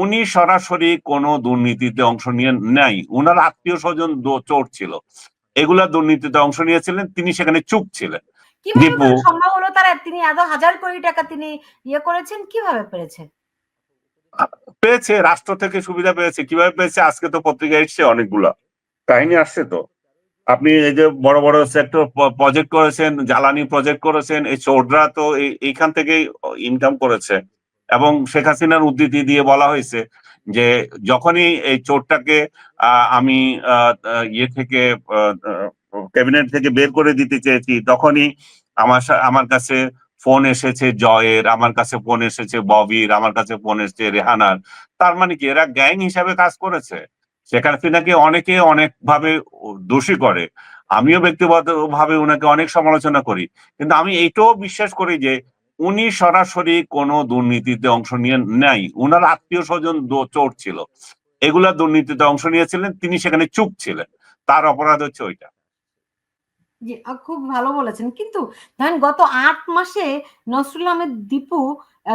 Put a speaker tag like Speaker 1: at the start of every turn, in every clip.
Speaker 1: উনি সরাসরি কোনো দুর্নীতিতে অংশ নিয়ে নাই, উনার আত্মীয় স্বজন চোর ছিল, এগুলা দুর্নীতিতে অংশ নিয়েছিলেন, তিনি সেখানে চুপ ছিলেন।
Speaker 2: কিভাবে সম্ভব হলো তারা তিনি এত হাজার কোটি টাকা তিনি ইয়ে করেছেন, কিভাবে
Speaker 1: পেয়েছে? রাষ্ট্র থেকে সুবিধা পেয়েছে। কিভাবে পেয়েছে? আজকে তো পত্রিকা এসছে, অনেকগুলা কাহিনী আসছে। তো আপনি এই যে বড় বড় সেক্টর প্রজেক্ট করেছেন, জ্বালানি প্রজেক্ট করেছেন, এই চোররা তো এইখান থেকেই ইনকাম করেছে। এবং শেখ হাসিনার উদ্ধৃতি দিয়ে বলা হয়েছে যে যখনই এই চোরটাকে আমি ইয়ে থেকে ক্যাবিনেট থেকে বের করে দিতে চেয়েছি, তখনই আমার কাছে ফোন এসেছে জয়ের, আমার কাছে ফোন এসেছে ববির, আমার কাছে ফোন এসেছে রেহানার। তার মানে কি এরা গ্যাং হিসাবে কাজ করেছে? শেখ হাসিনাকে অনেকে অনেক ভাবে দোষী করে, আমিও ব্যক্তিগতভাবে ওনাকে অনেক সমালোচনা করি, কিন্তু আমি এইটাও বিশ্বাস করি যে উনি সরাসরি কোনো দুর্নীতিতে অংশ নিয়ে নাই, উনার আত্মীয় স্বজন চোর ছিল, এগুলা দুর্নীতিতে অংশ নিয়েছিলেন, তিনি সেখানে চুপ ছিলেন, তার অপরাধ হচ্ছে ওইটা।
Speaker 2: জি, খুব ভালো বলেছেন। কিন্তু ধরেন গত 8 মাসে নসরুল আহমেদ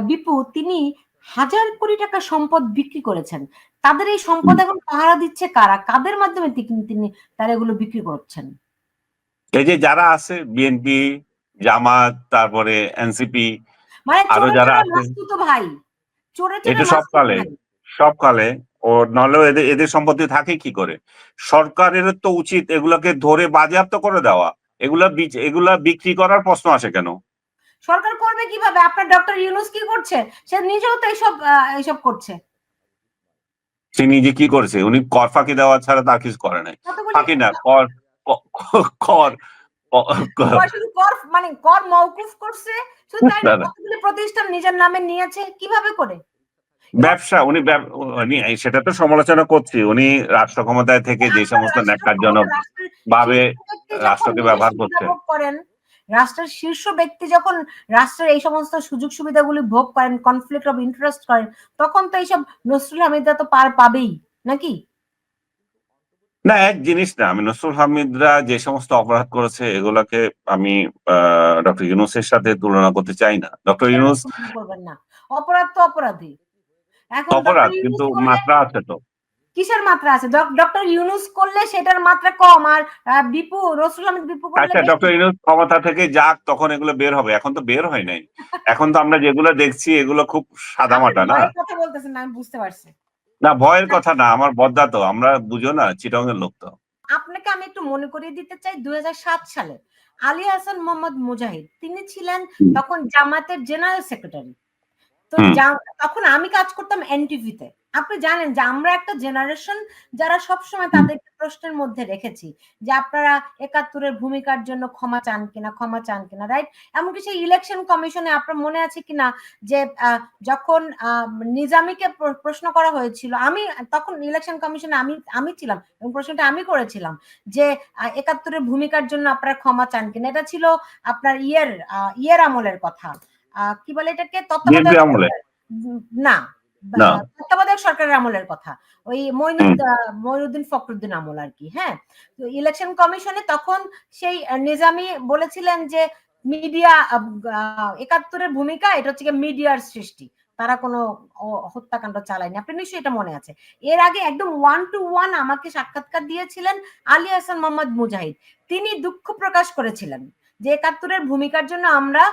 Speaker 2: বিপু তিনি হাজার কোটি টাকা সম্পদ বিক্রি করেছেন। তাদের এই সম্পদ এখন পাহারা দিচ্ছে কারা? কাদের মাধ্যমে তিনি তারা এগুলো বিক্রি করছেন?
Speaker 1: এই যে যারা আছে বিএনপি, জামাত, তারপরে এনসিপি,
Speaker 2: মানে
Speaker 1: আরো
Speaker 2: চোরে
Speaker 1: যারা
Speaker 2: চোরে
Speaker 1: আছে,
Speaker 2: মাসতুত ভাই, চোরে চোরে
Speaker 1: এটা
Speaker 2: মাসতুত ভাই।
Speaker 1: সবকালে ও নাহলেও এদের সম্পত্তি থাকে কি করে? সরকারের তো উচিত এগুলাকে ধরে বাজেয়াপ্ত করে দেওয়া, এগুলা বিক্রি করার প্রশ্ন আসে কেন?
Speaker 2: সরকার করবে কিভাবে? আপনার ডক্টর ইউনূস কি করছে? সে নিজেও তো এইসব করছে।
Speaker 1: সে নিজে কি করেছে? উনি কর ফাঁকি দেওয়া ছাড়া তার কিছু করে নাই। ফাঁকি না, কর কর
Speaker 2: শুধু কর মানে কর মওকুফ করছে, শুধু তাই না, কতগুলো প্রতিষ্ঠান নিজের নামে নিয়েছে কিভাবে করে?
Speaker 1: ব্যবসা উনি সেটা তো সমালোচনা করছি, উনি রাষ্ট্র ক্ষমতায় থেকে যে সমস্ত ন্যাক্কারজনক ভাবে রাষ্ট্রকে ব্যবহার করছে।
Speaker 2: রাষ্ট্রের শীর্ষ ব্যক্তি যখন রাষ্ট্রের এই সমস্ত সুযোগ সুবিধাগুলি ভোগ করেন, কনফ্লিক্ট অফ ইন্টারেস্ট করেন, তখন তো এইসব নসরুল হামিদরা তো পার পাবেই নাকি?
Speaker 1: না, এক জিনিস না, আমি নসরুল হামিদরা যে সমস্ত অপরাধ করেছে এগুলাকে আমি ডক্টর ইউনূসের সাথে তুলনা করতে চাই না। ডক্টর ইউনূস
Speaker 2: করবেন না, অপরাধ তো অপরাধী। এখন
Speaker 1: অপরাধ, কিন্তু মাত্রা আছে তো।
Speaker 2: কিসের মাত্রা আছে? ডক্টর ইউনূস করলে সেটার মাত্রা কম, আর নসরুল হামিদ বিপু করলে
Speaker 1: আচ্ছা, ডক্টর ইউনূস ক্ষমতা থেকে যাক, তখন এগুলো বের হবে, এখন তো বের হয় নাই। এখন তো আমরা যেগুলো দেখছি এগুলো খুব সাদামাটা না।
Speaker 2: কথা বলতেছেন না, আমি বুঝতে পারছি।
Speaker 1: না, ভয়ের কথা না, আমার বদ্দা তো, আমরা বুঝো না, চিটং এর লোক তো।
Speaker 2: আপনাকে আমি একটু মনে করিয়ে দিতে চাই 2007 সালে আলী হাসান মোহাম্মদ মুজাহিদ তিনি ছিলেন তখন জামাতের জেনারেল সেক্রেটারি। তো তখন আমি কাজ করতাম এনটিভিতে। আপনি জানেন যে আমরা একটা জেনারেশন যারা সবসময় তাদেরকে প্রশ্নের মধ্যে রেখেছি যে আপনারা ৭১-এর ভূমিকার জন্য ক্ষমা চান কিনা, রাইট? এমনকি সেই ইলেকশন কমিশনে আপনার মনে আছে কিনা যে যখন নিজামীকে প্রশ্ন করা হয়েছিল, আমি তখন ইলেকশন কমিশনে আমি ছিলাম এবং প্রশ্নটা আমি করেছিলাম যে ৭১-এর ভূমিকার জন্য আপনারা ক্ষমা চান কিনা। এটা ছিল আপনার ইয়ের আমলের কথা, কি বলে এটাকে, তত্ত্বাবধায়ক না, তত্ত্বাবধায়ক সরকারের আমলের কথা, ওই মঈনুদ্দিন ফখরুদ্দিন আমল আর কি। হ্যাঁ, তো ইলেকশন কমিশনে তখন সেই নিজামী বলেছিলেন যে মিডিয়া ৭১-এর ভূমিকা এটা হচ্ছে মিডিয়ার সৃষ্টি, তারা কোনো হত্যাকাণ্ড চালায়নি। আপনি নিশ্চয়ই এটা মনে আছে। এর আগে একদম 1-to-1 আমাকে সাক্ষাৎকার দিয়েছিলেন আলী হাসান মোহাম্মদ মুজাহিদ। তিনি দুঃখ প্রকাশ করেছিলেন যে ৭১-এর ভূমিকার জন্য আমরা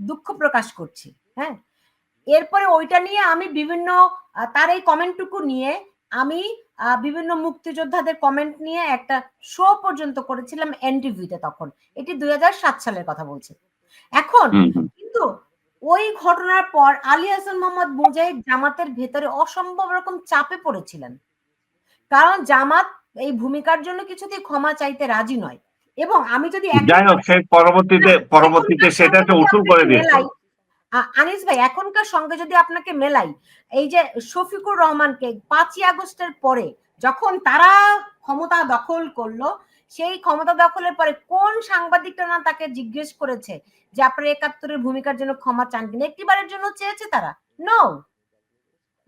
Speaker 2: দুঃখ প্রকাশ করছি। হ্যাঁ, এরপরে ওইটা নিয়ে আমি বিভিন্ন তার এই কমেন্টটুকু নিয়ে আমি বিভিন্ন মুক্তিযোদ্ধাদের কমেন্ট নিয়ে একটা শো পর্যন্ত করেছিলাম এনটিভিতে তখন। এটি 2007 সালের কথা বলছি। এখন কিন্তু ওই ঘটনার পর আলী হাসান মোহাম্মদ মুজাহিদ জামাতের ভেতরে অসম্ভব রকম চাপে পড়েছিলেন, কারণ জামাত এই ভূমিকার জন্য কিছুতেই ক্ষমা চাইতে রাজি নয়। এবং আমি যদি
Speaker 1: যাই হোক, সেই পরবর্তীতে সেটা একটা উসুল করে দিয়েছে।
Speaker 2: আনিস ভাই, এখনকার সঙ্গে যদি আপনাকে মেলাই, এই যে শফিকুর রহমানকে 5ই আগস্টের পরে যখন তারা ক্ষমতা দখল করলো, সেই ক্ষমতা দখলের পরে কোন সাংবাদিকটা না তাকে জিজ্ঞেস করেছে যে আপনারা ৭১-এর ভূমিকার জন্য ক্ষমা চান কিনা? একটিবারের জন্য চেয়েছে তারা?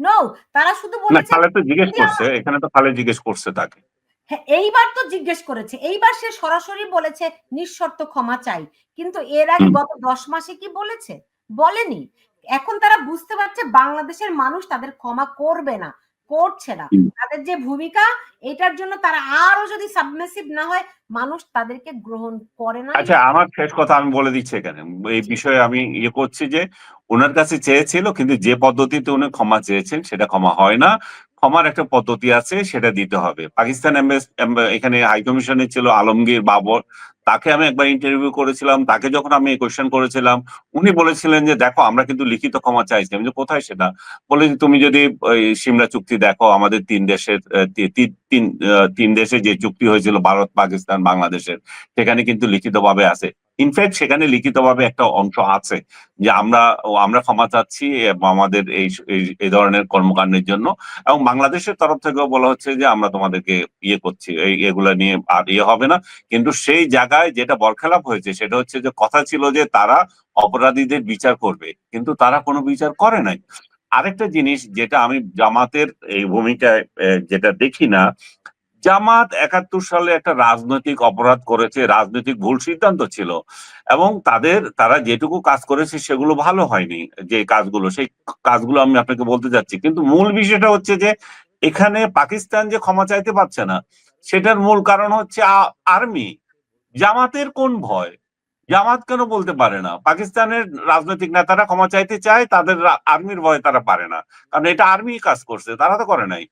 Speaker 2: নো, তারা শুধু বলেছে
Speaker 1: খালেদ তো জিজ্ঞেস করছে, এখানে তো খালেদ জিজ্ঞেস করছে তাকে।
Speaker 2: হ্যাঁ, এইবার তো জিজ্ঞেস করেছে, এইবার সে সরাসরি বলেছে নিঃশর্ত ক্ষমা চাই। কিন্তু এর আগে গত 10 মাসে কি বলেছে? বলেনি। এখন তারা বুঝতে পারছে বাংলাদেশের মানুষ তাদের ক্ষমা করবে না, করছে না। তাদের যে ভূমিকা এটার জন্য তারা আরো যদি সাবমিসিভ না হয়, মানুষ তাদেরকে গ্রহণ করে না।
Speaker 1: আচ্ছা, আমার শেষ কথা আমি বলে দিচ্ছি এখানে, এই বিষয়ে আমি ইয়ে করছি যে ওনার কাছে চেয়েছিল, কিন্তু যে পদ্ধতিতে উনি ক্ষমা চেয়েছেন সেটা ক্ষমা হয় না। ক্ষমার একটা পদ্ধতি আছে, সেটা দিতে হবে। পাকিস্তান এখানে হাইকমিশনে ছিল আলমগীর বাবর, তাকে আমি একবার ইন্টারভিউ করেছিলাম। তাকে যখন আমি কোয়েশ্চেন করেছিলাম, উনি বলেছিলেন যে দেখো আমরা কিন্তু লিখিত ক্ষমা চাইছি। আমি যে কোথায় সেটা, বলে যে তুমি যদি ওই সিমলা চুক্তি দেখো, আমাদের তিন দেশে যে চুক্তি হয়েছিল ভারত, পাকিস্তান, বাংলাদেশের, সেখানে কিন্তু লিখিতভাবে আছে। ইনফ্যাক্ট সেখানে লিখিতভাবে একটা অংশ আছে যে আমরা ক্ষমা চাচ্ছি আমাদের এই ধরনের কর্মকাণ্ডের জন্য, এবং বাংলাদেশের তরফ থেকেও বলা হচ্ছে যে আমরা তোমাদেরকে ইয়ে করছি, এগুলা নিয়ে আর ইয়ে হবে না। কিন্তু সেই জায়গায় যেটা বরখেলাপ হয়েছে সেটা হচ্ছে যে কথা ছিল যে তারা অপরাধীদের বিচার করবে, কিন্তু তারা কোনো বিচার করে নাই। আরেকটা জিনিস যেটা আমি জামাতের এই ভূমিকায় যেটা দেখি না, জামাত ৭১ সালে একটা রাজনৈতিক অপরাধ করেছে, রাজনৈতিক ভুল সিদ্ধান্ত ছিল, এবং তারা যেটুকু কাজ করেছে সেগুলো ভালো হয়নি। যে কাজগুলো, সেই কাজগুলো আমি আপনাকে বলতে যাচ্ছি। কিন্তু মূল বিষয়টা হচ্ছে যে এখানে পাকিস্তান যে ক্ষমা চাইতে পারছে না, সেটার মূল কারণ হচ্ছে আর্মি। জামাতের কোন ভয়? জামাত কেন বলতে পারে না? পাকিস্তানের রাজনৈতিক নেতারা ক্ষমা চাইতে চায়, তাদের আর্মির ভয়ে তারা পারে না, কারণ এটা আর্মি কাজ করছে, তারা তো করে নাই।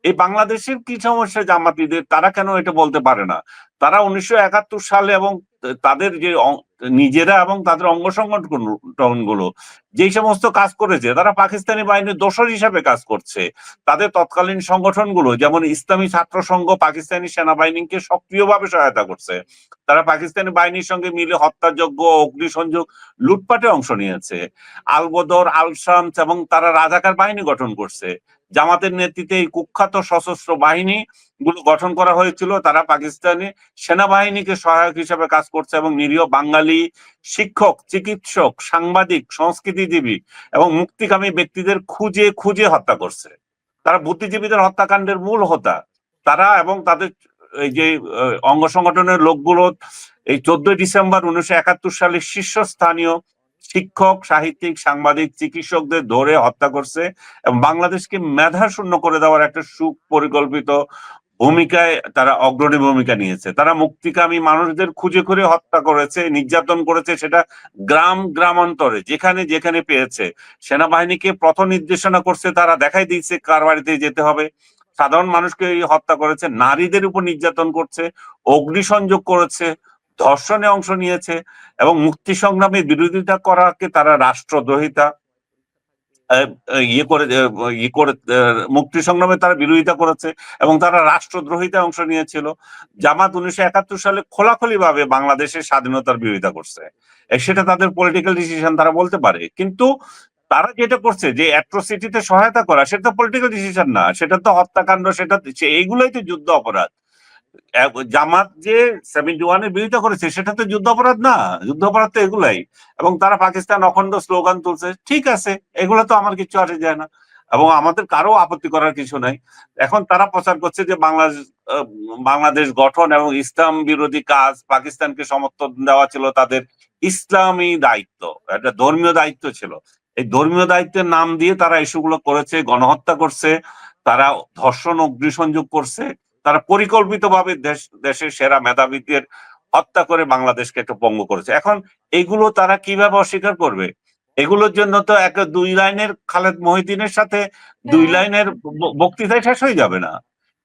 Speaker 1: এই বাংলাদেশের কি সমস্যা জামাতিদের, তারা কেন এটা বলতে পারে না? তারা ১৯৭১ সালে এবং তাদের যে নিজেরা এবং তাদের অঙ্গ সংগঠন গুলো যেই সমস্ত কাজ করেছে, তারা পাকিস্তানি বাহিনীর দোসর হিসাবে কাজ করছে। তাদের তৎকালীন সংগঠনগুলো যেমন ইসলামী ছাত্র সংঘ পাকিস্তানি সেনাবাহিনীকে সক্রিয়ভাবে সহায়তা করছে। তারা পাকিস্তানি বাহিনীর সঙ্গে মিলে হত্যাযজ্ঞ, অগ্নিসংযোগ, লুটপাটে অংশ নিয়েছে। আল বদর, আল শামস এবং তারা রাজাকার বাহিনী গঠন করছে। জামাতের নেতৃত্বে এই কুখ্যাত সশস্ত্র বাহিনী গুলো গঠন করা হয়েছিল। তারা পাকিস্তানি সেনাবাহিনীকে সহায়ক হিসেবে কাজ করছে এবং নিরীহ বাঙালি শিক্ষক, চিকিৎসক, সাংবাদিক, সংস্কৃতিজীবী এবং মুক্তিকামী ব্যক্তিদের খুঁজে খুঁজে হত্যা করছে। তারা বুদ্ধিজীবীদের হত্যাকাণ্ডের মূল হোতা। তারা এবং তাদের এই যে অঙ্গ সংগঠনের লোকগুলো এই 14 ডিসেম্বর 1971 সালে শীর্ষস্থানীয় শিক্ষক, সাহিত্যিক, সাংবাদিক, চিকিৎসকদের ধরে হত্যা করছে এবং বাংলাদেশকে মেধা শূন্য করে দেওয়ার একটা সুপরিকল্পিত ভূমিকায় তারা অগ্রণী ভূমিকা নিয়েছে। তারা মুক্তিকামী মানুষদের খুঁজে খুঁজে হত্যা করেছে, নির্যাতন করেছে, সেটা গ্রামান্তরে যেখানে যেখানে পেয়েছে। সেনাবাহিনীকে পথ নির্দেশনা করছে, তারা দেখাই দিয়েছে কার বাড়িতে যেতে হবে। সাধারণ মানুষকে হত্যা করেছে, নারীদের উপর নির্যাতন করছে, অগ্নিসংযোগ করেছে, ধর্ষণে অংশ নিয়েছে এবং মুক্তি সংগ্রামের বিরোধিতা করাকে তারা রাষ্ট্রদ্রোহিতা মুক্তি সংগ্রামে তারা বিরোধিতা করেছে এবং তারা রাষ্ট্রদ্রোহিতা অংশ নিয়েছিল। জামাত 1971 সালে খোলাখুলি ভাবে বাংলাদেশের স্বাধীনতার বিরোধিতা করছে, সেটা তাদের পলিটিক্যাল ডিসিশন, তারা বলতে পারে। কিন্তু তারা যেটা করছে যে অ্যাট্রোসিটিতে সহায়তা করা, সেটা পলিটিক্যাল ডিসিশন না, সেটা তো হত্যাকাণ্ড, এইগুলোই তো যুদ্ধ অপরাধ। জামাত যে 71 এর বিরোধিতা করেছে সেটা তো যুদ্ধ অপরাধ না, যুদ্ধ অপরাধ তো এগুলাই। এবং তারা পাকিস্তান অখণ্ড স্লোগান তুলছে, ঠিক আছে, এগুলো তো আমার কিছু আসে যায় না এবং আমাদের কারো আপত্তি করার কিছু নাই। এখন তারা প্রচার করছে যে বাংলাদেশ গঠন এবং ইসলাম বিরোধী কাজ, পাকিস্তানকে সমর্থন দেওয়া ছিল তাদের ইসলামী দায়িত্ব, একটা ধর্মীয় দায়িত্ব ছিল। এই ধর্মীয় দায়িত্বের নাম দিয়ে তারা ইস্যুগুলো করেছে, গণহত্যা করছে, তারা ধর্ষণ, অগ্নিসংযোগ করছে, তারা পরিকল্পিতভাবে দেশের সেরা মেধাবীদের হত্যা করে বাংলাদেশকে একটা পঙ্গু করেছে। এখন এগুলো তারা কিভাবে অস্বীকার করবে? এগুলোর জন্য তো একটা 2 লাইনের খালেদ মহিউদ্দিনের সাথে 2 লাইনের বক্তৃতায় শেষ হয়ে যাবে না।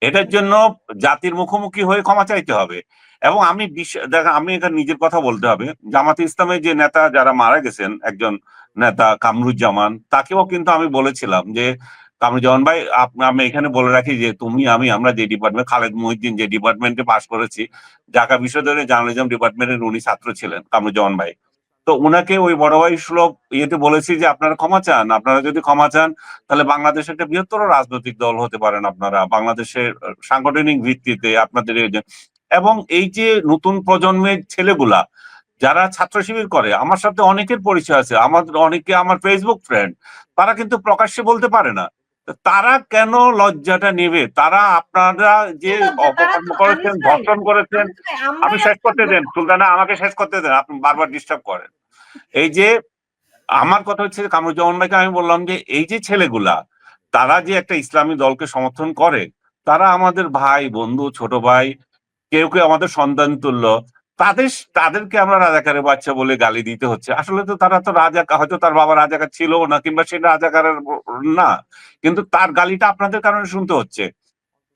Speaker 1: এটার জন্য জাতির মুখোমুখি হয়ে ক্ষমা চাইতে হবে। এবং আমি এখানে নিজের কথা বলতে হবে, জামাতে ইসলামের যে নেতা যারা মারা গেছেন, একজন নেতা কামরুজ্জামান, তাকেও কিন্তু আমি বলেছিলাম যে কামরুজ্জামান ভাই, আমি এখানে বলে রাখি যে আমরা যে ডিপার্টমেন্ট, খালেদ মহিউদ্দিন যে ডিপার্টমেন্টে পাশ করেছি, ঢাকা বিশ্ববিদ্যালয়ের জার্নালিজম ডিপার্টমেন্টের উনি ছাত্র ছিলেন, কামরুজ্জামান ভাই। তো উনাকে ওই বড় ভাই সুলভ ইয়েতে বলেছি যে আপনারা ক্ষমা চান, আপনারা যদি ক্ষমা চান তাহলে বাংলাদেশ একটা বৃহত্তর রাজনৈতিক দল হতে পারেন আপনারা, বাংলাদেশের সাংগঠনিক ভিত্তিতে আপনাদের। এবং এই যে নতুন প্রজন্মের ছেলেগুলা যারা ছাত্র শিবির করে, আমার সাথে অনেকের পরিচয় আছে, অনেকে আমার ফেসবুক ফ্রেন্ড, তারা কিন্তু প্রকাশ্যে বলতে পারে না। তারা কেন লজ্জাটা নেবে? তারা আপনারা যে অপকর্ম করেছেন, ধর্ষণ করেছেন, আমি শেষ করতে দেন সুলতানা, আমাকে শেষ করতে দেন, আপনি বারবার ডিস্টার্ব করেন। এই যে আমার কথা হচ্ছে কামরুজ্জামান ভাইকে আমি বললাম যে এই যে ছেলেগুলা তারা যে একটা ইসলামী দলকে সমর্থন করে, তারা আমাদের ভাই বন্ধু ছোট ভাই, কেউ কেউ আমাদের সন্তান তুল্য। তাদেরকে আমরা রাজাকারের বাচ্চা বলে গালি দিতে হচ্ছে। আসলে তো তারা তো রাজাকার, হয়তো তার বাবা রাজাকার ছিল না, কিংবা সে রাজাকারের না, কিন্তু তার গালিটা আপনাদের কারণে শুনতে হচ্ছে।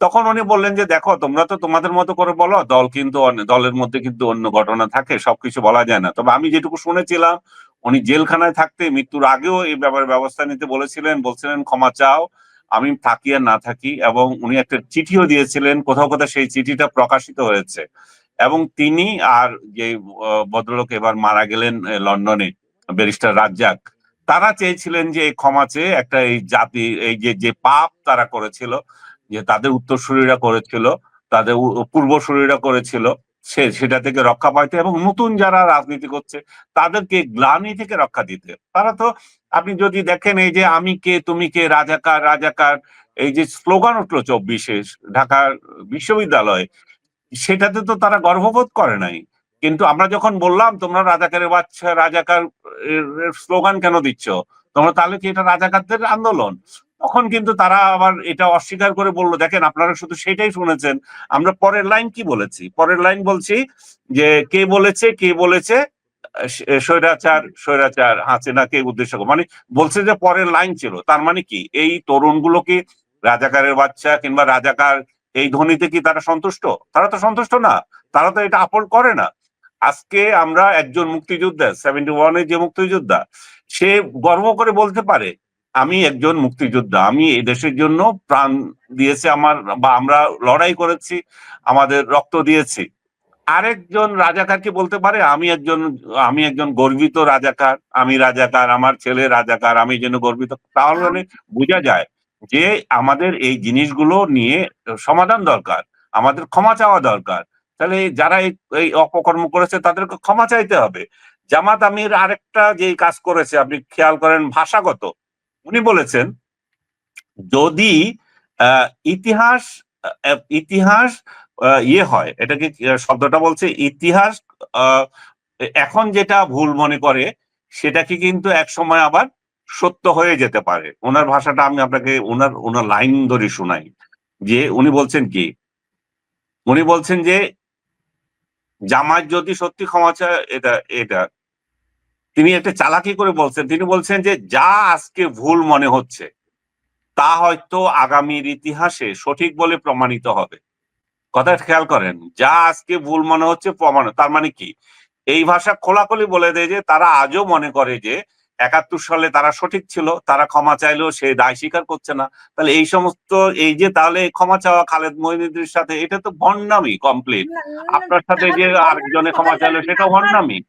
Speaker 1: তখন উনি বললেন যে দেখো, তোমরা তো তোমাদের মতো করে বলো, দল কিন্তু দলের মধ্যে কিন্তু অন্য ঘটনা থাকে, সবকিছু বলা যায় না। তবে আমি যেটুকু শুনেছিলাম, উনি জেলখানায় থাকতে মৃত্যুর আগেও এই ব্যাপারে ব্যবস্থা নিতে বলছিলেন ক্ষমা চাও, আমি থাকি আর না থাকি। এবং উনি একটা চিঠিও দিয়েছিলেন, কোথাও কোথাও সেই চিঠিটা প্রকাশিত হয়েছে। এবং তিনি আর যে ভদ্রলোক এবার মারা গেলেন লন্ডনে, ব্যারিস্টার রাজ্জাক, তারা চেয়েছিলেন যে এই ক্ষমা চেয়ে একটা এই জাতি, এই যে যে পাপ তারা করেছিল, যে তাদের উত্তরসূরিরা করেছিল, তাদের পূর্বসূরিরা করেছিল, সেটা থেকে রক্ষা পাইতে, এবং নতুন যারা রাজনীতি করছে তাদেরকে গ্লানি থেকে রক্ষা দিতে। তারা তো, আপনি যদি দেখেন, এই যে আমি কে তুমি কে, রাজাকার রাজাকার, এই যে স্লোগান উঠলো 24-এ ঢাকা বিশ্ববিদ্যালয়ে, সেটাতে তো তারা গর্ববোধ করে নাই। কিন্তু আমরা যখন বললাম তোমরা রাজাকারের বাচ্চা, রাজাকার স্লোগান কেন দিচ্ছ, তোমরা তাহলে কি এটা রাজাকারদের আন্দোলন, তখন কিন্তু তারা আবার এটা অস্বীকার করে বললো, দেখেন আপনারা শুধু সেটাই শুনেছেন, আমরা পরের লাইন কি বলেছি, পরের লাইন বলছি যে কে বলেছে স্বৈরাচার স্বৈরাচার হাসিনাকে উদ্দেশ্য করে, মানে বলছে যে পরের লাইন ছিল। তার মানে কি এই তরুণগুলো কি রাজাকারের বাচ্চা কিংবা রাজাকার এই ধ্বনিতে কি তারা সন্তুষ্ট? তারা তো সন্তুষ্ট না, তারা তো এটা আপন করে না। আজকে আমরা একজন মুক্তিযোদ্ধা, 71-এর যে মুক্তিযোদ্ধা, সে গর্ব করে বলতে পারে আমি একজন মুক্তিযোদ্ধা, আমি এই দেশের জন্য প্রাণ দিয়েছি আমার, বা আমরা লড়াই করেছি, আমাদের রক্ত দিয়েছি। আরেকজন রাজাকার কি বলতে পারে আমি একজন গর্বিত রাজাকার, আমি রাজাকার, আমার ছেলে রাজাকার, আমি যেন গর্বিত? তাহলে বোঝা যায় যে আমাদের এই জিনিসগুলো নিয়ে সমাধান দরকার, আমাদের ক্ষমা চাওয়া দরকার। তাহলে যারা এই অপকর্ম করেছে তাদেরকে ক্ষমা চাইতে হবে। জামাত আমির আরেকটা যে কাজ করেছে, আপনি খেয়াল করেন, ভাষাগত। উনি বলেছেন যদি আহ, ইতিহাস ইতিহাস ইয়ে হয়, এটাকে শব্দটা বলছে ইতিহাস আহ, এখন যেটা ভুল মনে করে সেটাকে কিন্তু এক সময় আবার সত্য হয়ে যেতে পারে। ওনার ভাষাটা আমি আপনাকে ওনার ওনার লাইন ধরে শোনাই। যে উনি বলছেন কি, উনি বলছেন যে জামাত যদি সত্যি ক্ষমা চায়, এটা এটা তিনি একটা চালাকি করে বলছেন। তিনি বলছেন যে যা আজকে ভুল মনে হচ্ছে তা হয়তো আগামীর ইতিহাসে সঠিক বলে প্রমাণিত হবে। কথা খেয়াল করেন, যা আজকে ভুল মনে হচ্ছে প্রমাণ, তার মানে কি এই ভাষা খোলাখুলি বলে দেয় যে তারা আজও মনে করে যে 71 সালে তারা সঠিক ছিল, তারা ক্ষমা চাইলেও সে দায় স্বীকার করছে না। তাহলে এই সমস্ত, এই যে তাহলে ক্ষমা চাওয়া খালেদ মহিউদ্দিনের সাথে, এটা তো ভণ্ডামি কমপ্লিট। আপনার সাথে যে আরেকজনে ক্ষমা চাইলো সেটাও ভণ্ডামি।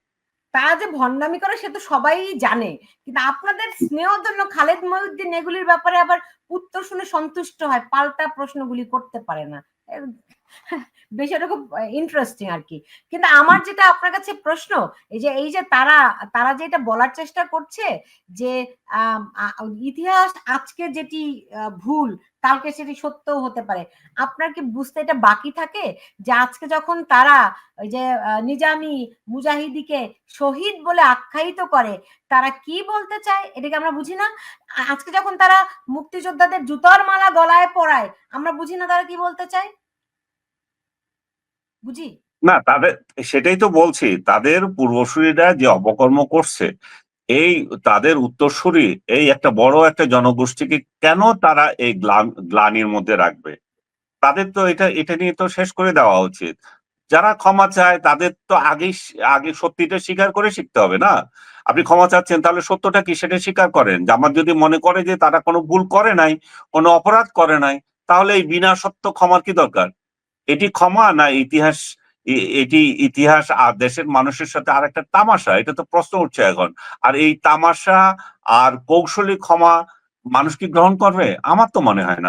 Speaker 2: তারা যে ভণ্ডামি করে সে তো সবাই জানে, কিন্তু আপনাদের স্নেহের জন্য খালেদ মহিউদ্দিন এগুলির ব্যাপারে আবার উত্তর শুনে সন্তুষ্ট হয়, পাল্টা প্রশ্নগুলি করতে পারে না। বিষয়টা খুব ইন্টারেস্টিং আর কি। কিন্তু আমার যেটা আপনার কাছে প্রশ্ন, এই যে তারা যে এটা বলার চেষ্টা করছে যে ইতিহাস আজকে যেটি ভুল কালকে সেটি সত্যও হতে পারে, আপনার কি বুঝতে এটা বাকি থাকে যে আজকে যখন তারা ওই যে নিজামী মুজাহিদিকে শহীদ বলে আখ্যায়িত করে, তারা কি বলতে চায় এটাকে আমরা বুঝি না? আজকে যখন তারা মুক্তিযোদ্ধাদের জুতোর মালা গলায় পরায়, আমরা বুঝি না তারা কি বলতে চায়? বুঝি
Speaker 1: না, তাদের, সেটাই তো বলছি, তাদের পূর্বসূরীরা যে অপকর্ম করছে, এই তাদের উত্তরসূরি এই একটা বড় একটা জনগোষ্ঠীকে কেন তারা এই গ্লানির মধ্যে রাখবে? তাদের তো এটা এটা নিয়ে তো শেষ করে দেওয়া উচিত। যারা ক্ষমা চায় তাদের তো আগে সত্যিটা স্বীকার করে শিখতে হবে না? আপনি ক্ষমা চাচ্ছেন, তাহলে সত্যটা কি সেটা স্বীকার করেন। জামাত যদি মনে করে যে তারা কোনো ভুল করে নাই, কোনো অপরাধ করে নাই, তাহলে এই বিনা সত্য ক্ষমার কি দরকার? এটি ক্ষমা না ইতিহাস? এটি ইতিহাস আর দেশের মানুষের সাথে আর একটা তামাশা, এটা তো প্রশ্ন উঠছে এখন। আর এই তামাশা আর কৌশলী ক্ষমা মানুষ কি গ্রহণ করবে? আমার তো মনে হয় না।